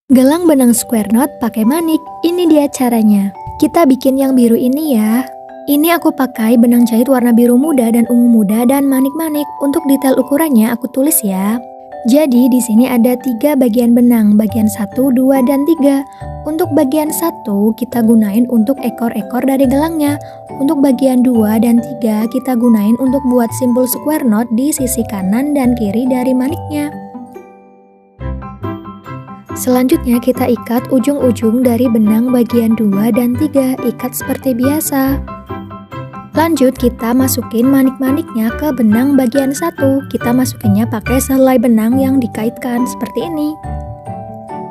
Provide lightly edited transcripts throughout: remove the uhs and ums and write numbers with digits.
Gelang benang square knot pakai manik. Ini dia caranya. Kita bikin yang biru ini ya. Ini aku pakai benang jahit warna biru muda dan ungu muda dan manik-manik. Untuk detail ukurannya aku tulis ya. Jadi di sini ada 3 bagian benang, bagian 1, 2, dan 3. Untuk bagian 1 kita gunain untuk ekor-ekor dari gelangnya. Untuk bagian 2 dan 3 kita gunain untuk buat simbol square knot di sisi kanan dan kiri dari maniknya. Selanjutnya kita ikat ujung-ujung dari benang bagian 2 dan 3, ikat seperti biasa. Lanjut kita masukin manik-maniknya ke benang bagian 1. Kita masukinnya pakai sehelai benang yang dikaitkan seperti ini.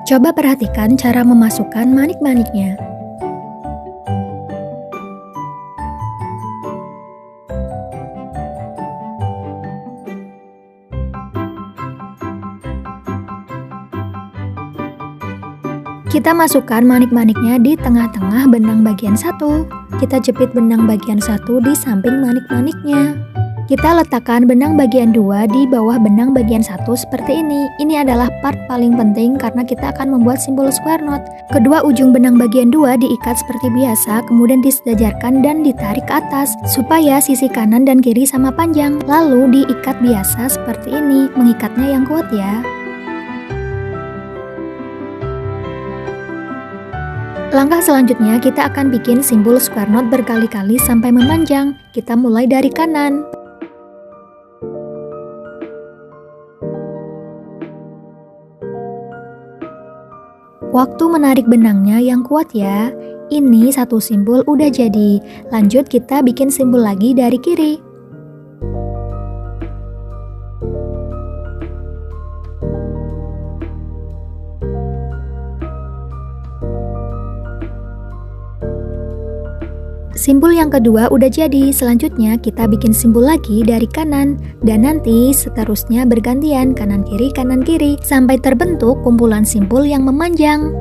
Coba perhatikan cara memasukkan manik-maniknya. Kita masukkan manik-maniknya di tengah-tengah benang bagian 1. Kita jepit benang bagian 1 di samping manik-maniknya. Kita letakkan benang bagian 2 di bawah benang bagian 1 seperti ini. Ini adalah part paling penting karena kita akan membuat simbol square knot. Kedua ujung benang bagian 2 diikat seperti biasa, kemudian disejajarkan dan ditarik ke atas supaya sisi kanan dan kiri sama panjang. Lalu diikat biasa seperti ini, mengikatnya yang kuat ya. Langkah selanjutnya kita akan bikin simbol square knot berkali-kali sampai memanjang. Kita mulai dari kanan. Waktu menarik benangnya yang kuat ya. Ini satu simbol udah jadi. Lanjut kita bikin simbol lagi dari kiri. Simbol yang kedua udah jadi, selanjutnya kita bikin simbol lagi dari kanan. Dan nanti seterusnya bergantian kanan kiri sampai terbentuk kumpulan simbol yang memanjang.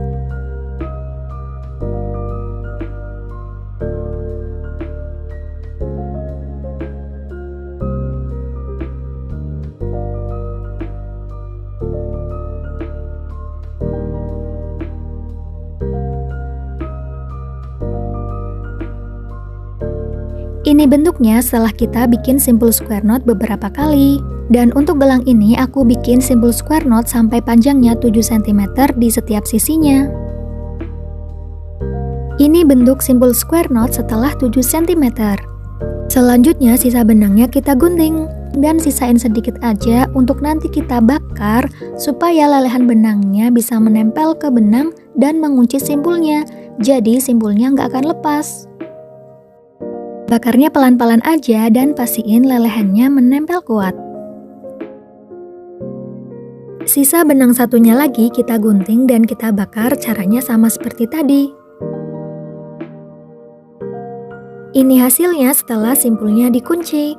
Ini bentuknya setelah kita bikin simbol square knot beberapa kali. Dan untuk gelang ini aku bikin simbol square knot sampai panjangnya 7 cm di setiap sisinya. Ini bentuk simbol square knot setelah 7 cm. Selanjutnya sisa benangnya kita gunting. Dan sisain sedikit aja untuk nanti kita bakar supaya lelehan benangnya bisa menempel ke benang dan mengunci simpulnya. Jadi simpulnya nggak akan lepas. Bakarnya pelan-pelan aja dan pastiin lelehannya menempel kuat. Sisa benang satunya lagi kita gunting dan kita bakar, caranya sama seperti tadi. Ini hasilnya setelah simpulnya dikunci.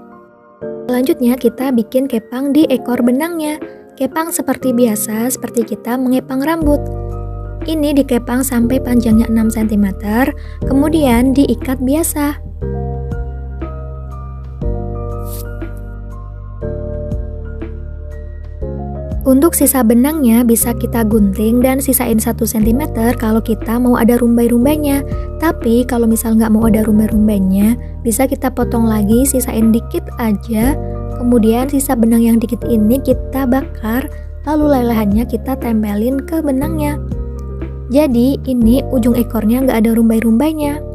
Selanjutnya kita bikin kepang di ekor benangnya. Kepang seperti biasa, seperti kita mengepang rambut. Ini dikepang sampai panjangnya 6 cm, kemudian diikat biasa. Untuk sisa benangnya bisa kita gunting dan sisain 1 cm kalau kita mau ada rumbai-rumbainya. Tapi kalau misal nggak mau ada rumbai-rumbainya, bisa kita potong lagi, sisain dikit aja. Kemudian sisa benang yang dikit ini kita bakar, lalu lelehannya kita tempelin ke benangnya. Jadi ini ujung ekornya nggak ada rumbai-rumbainya.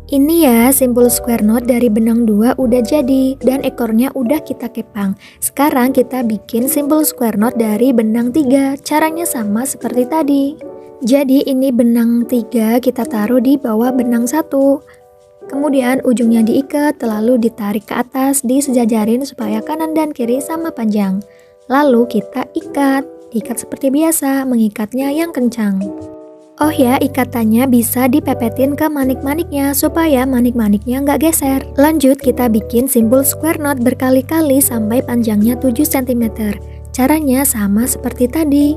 Ini ya simbol square knot dari benang 2 udah jadi dan ekornya udah kita kepang. Sekarang kita bikin simbol square knot dari benang 3. Caranya sama seperti tadi. Jadi ini benang 3 kita taruh di bawah benang 1. Kemudian ujungnya diikat lalu ditarik ke atas, disejajarin supaya kanan dan kiri sama panjang. Lalu kita ikat seperti biasa, mengikatnya yang kencang. Oh ya, ikatannya bisa dipepetin ke manik-maniknya supaya manik-maniknya nggak geser. Lanjut kita bikin simbol square knot berkali-kali sampai panjangnya 7 cm. Caranya sama seperti tadi.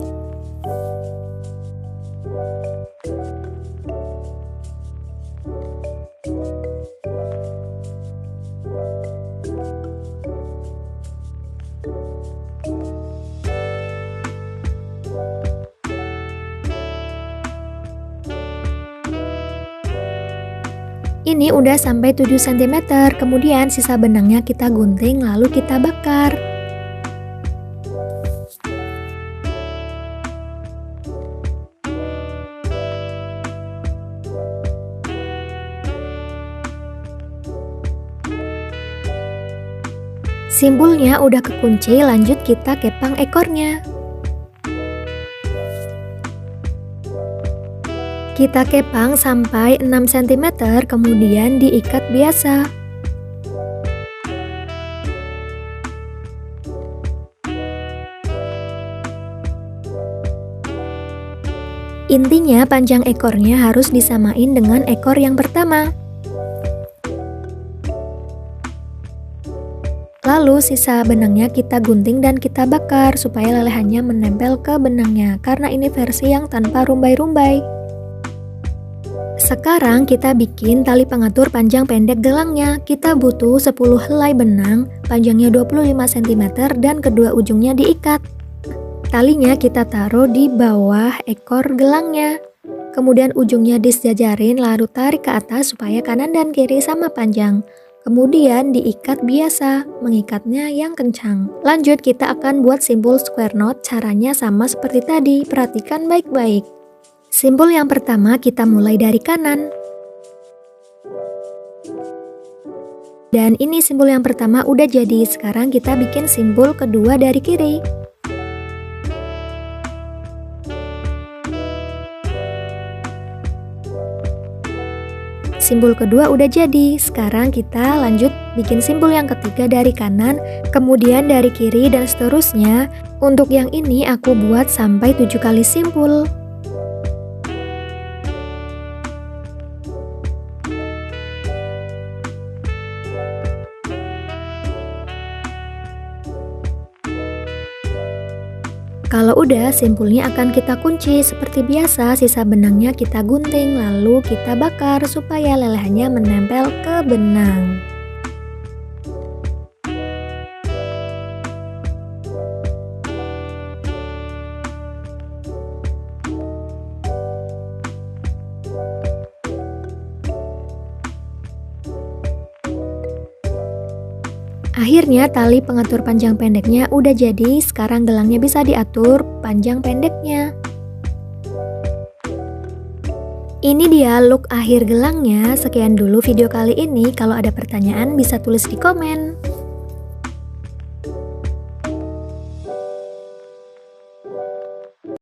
Ini udah sampai 7 cm, kemudian sisa benangnya kita gunting lalu kita bakar. Simpulnya udah kekunci, lanjut kita kepang ekornya. Kita kepang sampai 6 cm, kemudian diikat biasa. Intinya panjang ekornya harus disamain dengan ekor yang pertama. Lalu sisa benangnya kita gunting dan kita bakar supaya lelehannya menempel ke benangnya, karena ini versi yang tanpa rumbai-rumbai. Sekarang kita bikin tali pengatur panjang pendek gelangnya. Kita butuh 10 helai benang, panjangnya 25 cm dan kedua ujungnya diikat. Talinya kita taruh di bawah ekor gelangnya. Kemudian ujungnya disejajarin lalu tarik ke atas supaya kanan dan kiri sama panjang. Kemudian diikat biasa, mengikatnya yang kencang. Lanjut kita akan buat simpul square knot, caranya sama seperti tadi, perhatikan baik-baik. Simpul yang pertama kita mulai dari kanan. Dan ini simpul yang pertama udah jadi, sekarang kita bikin simpul kedua dari kiri. Simpul kedua udah jadi, sekarang kita lanjut bikin simpul yang ketiga dari kanan, kemudian dari kiri dan seterusnya. Untuk yang ini aku buat sampai 7 kali simpul. Kalau udah, simpulnya akan kita kunci. Seperti biasa, sisa benangnya kita gunting, lalu kita bakar supaya lelehannya menempel ke benang. Akhirnya tali pengatur panjang pendeknya udah jadi, sekarang gelangnya bisa diatur panjang pendeknya. Ini dia look akhir gelangnya. Sekian dulu video kali ini, kalau ada pertanyaan bisa tulis di komen.